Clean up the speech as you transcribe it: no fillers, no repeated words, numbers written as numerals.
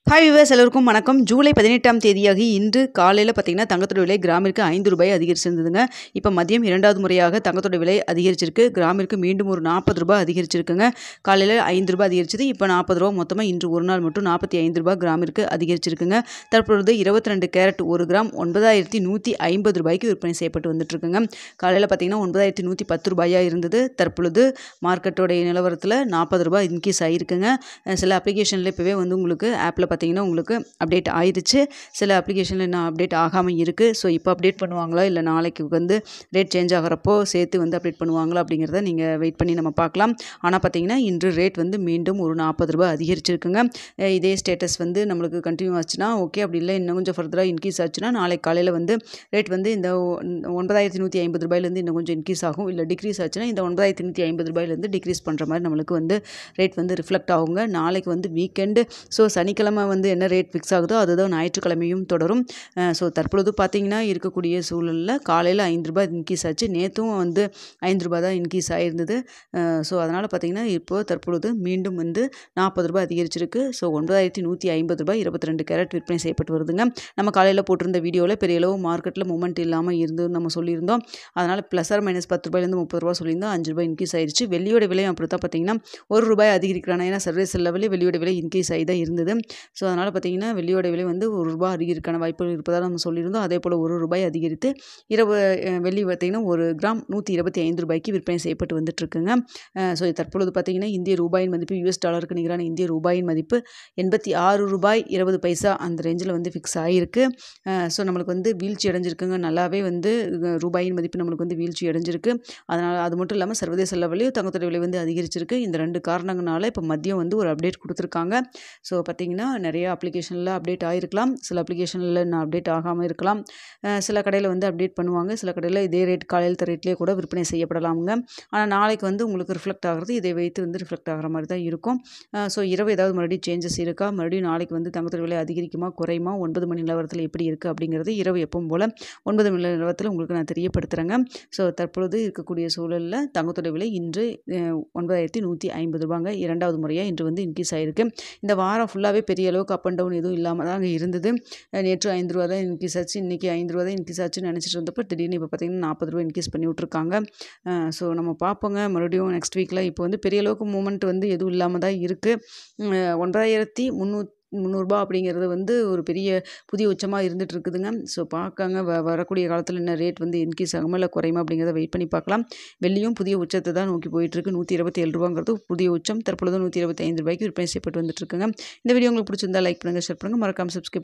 Hi viewers, எல்லோருக்கும் வணக்கம். ஜூலை 18ஆம் தேதியாகி இன்று காலையில் பார்த்தீங்கன்னா தங்கத்தோட விலை கிராமிற்கு ₹5 அதிகரிச்சிருந்ததுங்க. இப்போ மதியம் 2வது முறையாக தங்கத்தோட விலை அதிகரிச்சிருக்கு. கிராமிற்கு மீண்டும் ஒரு ₹40 அதிகரிச்சிருக்குங்க. காலையில் ₹5 அதிகரிச்சது, இப்போ ₹40. மொத்தமாக இன்று ஒரு நாள் மட்டும் ₹45 கிராமிற்கு அதிகரிச்சிருக்குங்க. தற்பொழுது 22 கேரட் 1 கிராம் ₹9,150 விற்பனை செய்யப்பட்டு வந்துட்டுருக்குங்க. காலையில் பார்த்தீங்கன்னா ₹9,110 இருந்தது. தற்பொழுது மார்க்கெட்டோடைய நிலவரத்தில் ₹40 இன்க்ரீஸ் ஆகிருக்குங்க. சில அப்ளிகேஷனில் இப்போவே வந்து உங்களுக்கு ஆப்பில் பார்த்தீங்கன்னா உங்களுக்கு அப்டேட் ஆயிடுச்சு. சில அப்ளிகேஷனில் இன்னும் அப்டேட் ஆகாமல் இருக்குது. ஸோ இப்போ அப்டேட் பண்ணுவாங்களா, இல்லை நாளைக்கு வந்து ரேட் சேஞ்ச் ஆகிறப்போ சேர்த்து வந்து அப்டேட் பண்ணுவாங்களா அப்படிங்கிறத நீங்கள் வெயிட் பண்ணி நம்ம பார்க்கலாம். ஆனால் பார்த்தீங்கன்னா இன்று ரேட் வந்து மீண்டும் ஒரு ₹40 அதிகரிச்சிருக்குங்க. இதே ஸ்டேட்டஸ் வந்து நம்மளுக்கு கண்டினியூ ஆச்சுன்னா ஓகே, அப்படி இல்லை இன்னும் கொஞ்சம் ஃபர்தராக இன்க்ரீஸ் ஆச்சுன்னா நாளைக்கு காலையில் வந்து ரேட் வந்து இந்த ₹9,150 இன்னும் கொஞ்சம் இன்க்ரீஸ் ஆகும். இல்லை டிக்ரீஸ் ஆச்சுன்னா இந்த ₹9,150 டிக்ரீஸ் பண்ணுற மாதிரி நம்மளுக்கு வந்து ரேட் வந்து ரிஃப்ளெக்ட் ஆகுங்க. நாளைக்கு வந்து வீக்கெண்டு. ஸோ சனிக்கிழமை வந்து என்ன ரேட் ஃபிக்ஸ் ஆகுதோ அதுதான் ஞாயிற்றுக்கிழமையும் தொடரும். ஸோ தற்பொழுது பார்த்தீங்கன்னா இருக்கக்கூடிய சூழலில் காலையில் ₹5 இன்க்ரீஸ் ஆச்சு. நேற்றும் வந்து ₹5 தான் இன்க்ரீஸ் ஆகிருந்தது. ஸோ அதனால் பார்த்தீங்கன்னா இப்போது தற்பொழுது மீண்டும் வந்து ₹40 அதிகரிச்சிருக்கு. ஸோ ₹9,150 22 கேரட் விற்பனை செய்யப்பட்டு வருதுங்க. நம்ம காலையில் போட்டிருந்த வீடியோவில் பெரிய அளவு மார்க்கெட்டில் மூமெண்ட் இல்லாமல் இருந்ததுன்னு நம்ம சொல்லியிருந்தோம். அதனால் ப்ளஸ் ஆர் மைனஸ் ₹10 ₹30 சொல்லியிருந்தோம். ₹5 இன்க்ரீஸ் ஆயிடுச்சு. வெள்ளியோட விலையும் அப்படி தான் பார்த்தீங்கன்னா ₹1 அதிகரிக்கிறாங்க. ஏன்னா சர்வீஸ் லெவலில் வெள்ளியோட விலை இன்க்ரீஸ் ஆகி தான் இருந்தது. ஸோ அதனால் பார்த்தீங்கன்னா வெள்ளியோட விலை வந்து ₹1 அதிகரிக்கான வாய்ப்புகள் இருப்பதாக நம்ம சொல்லியிருந்தோம். அதே போல் ₹1 அதிகரித்து வெள்ளி பார்த்தீங்கன்னா 1 கிராம் ₹125 விற்பனை செய்யப்பட்டு வந்துட்டுருக்குங்க. ஸோ தற்பொழுது பார்த்தீங்கன்னா இந்திய ரூபாயின் மதிப்பு US டாலருக்கு நிகரான இந்திய ரூபாயின் மதிப்பு ₹86.20 அந்த ரேஞ்சில் வந்து ஃபிக்ஸ் ஆகிருக்கு. ஸோ நம்மளுக்கு வந்து வீழ்ச்சி அடைஞ்சிருக்குங்க. நல்லாவே வந்து ரூபாயின் மதிப்பு நம்மளுக்கு வந்து வீழ்ச்சி அடைஞ்சிருக்கு. அதனால் அது மட்டும் இல்லாமல் சர்வதேச லெவலையும் தங்கத்தோட விலை வந்து அதிகரிச்சிருக்கு. இந்த 2 காரணங்களால இப்போ மதியம் வந்து ஒரு அப்டேட் கொடுத்துருக்காங்க. ஸோ பார்த்தீங்கன்னா நிறைய அப்ளிகேஷனில் அப்டேட் ஆகிருக்கலாம். சில அப்ளிகேஷனில் இன்னும் அப்டேட் ஆகாமல் இருக்கலாம். சில கடையில் வந்து அப்டேட் பண்ணுவாங்க. சில கடையில் இதே ரேட் காலையில் ரேட்லேயே கூட விற்பனை செய்யப்படலாமுங்க. ஆனால் நாளைக்கு வந்து உங்களுக்கு ரிஃப்ளெக்ட் ஆகிறது இதை வைத்து வந்து ரிஃப்ளெக்ட் ஆகிற மாதிரி தான் இருக்கும். ஸோ இரவு ஏதாவது மறுபடியும் சேஞ்சஸ் இருக்கா, மறுபடியும் நாளைக்கு வந்து தங்கத்தோட விலை அதிகரிக்குமா குறையுமா, 9 மணி நிலவரத்தில் எப்படி இருக்குது அப்படிங்கிறது இரவு எப்பவும் போல் 9 மணி நிலவரத்தில் உங்களுக்கு நான் தெரியப்படுத்துகிறேங்க. ஸோ தற்பொழுது இருக்கக்கூடிய சூழலில் தங்கத்தோட விலை இன்று ₹9,150 2வது முறையாக இன்று வந்து இன்க்ரீஸ் ஆகிருக்கு. இந்த வாரம் ஃபுல்லாகவே பெரிய அளவுக்கு அப் அண்ட் டவுன் எதுவும் இல்லாமல் தாங்க இருந்தது. நேற்று ₹5 தான் இன்க்ரீஸ் ஆச்சு, இன்றைக்கி ₹5 தான் இன்க்ரீஸ் ஆச்சுன்னு நினச்சிட்டு இருந்தப்போ திடீர்னு இப்போ பார்த்தீங்கன்னா ₹40 இன்க்ரீஸ் பண்ணி விட்ருக்காங்க. ஸோ நம்ம பார்ப்போங்க மறுபடியும் நெக்ஸ்ட் வீக்கில். இப்போ வந்து பெரிய அளவுக்கு மூமெண்ட் வந்து எதுவும் இல்லாமல் தான் இருக்குது. ₹9,300 அப்படிங்கிறது வந்து ஒரு பெரிய புதிய உச்சமாக இருந்துகிட்டு இருக்குதுங்க. ஸோ பார்க்காங்க வரக்கூடிய காலத்தில் என்ன ரேட் வந்து இன்க்ரீஸ் ஆகுமா இல்லை குறையுமா அப்படிங்கிறத வெயிட் பண்ணி பார்க்கலாம். வெள்ளியும் புதிய உச்சத்தை தான் நோக்கி போயிட்டுருக்கு. ₹127 புதிய உச்சம். தற்பொழுது ₹125 விற்பனை செய்யப்பட்டு வந்துட்டுருக்குங்க. இந்த வீடியோ உங்களுக்கு பிடிச்சிருந்தா லைக் பண்ணுங்கள், ஷேர் பண்ணுங்கள், மறக்காமல் சப்ஸ்கிரைப்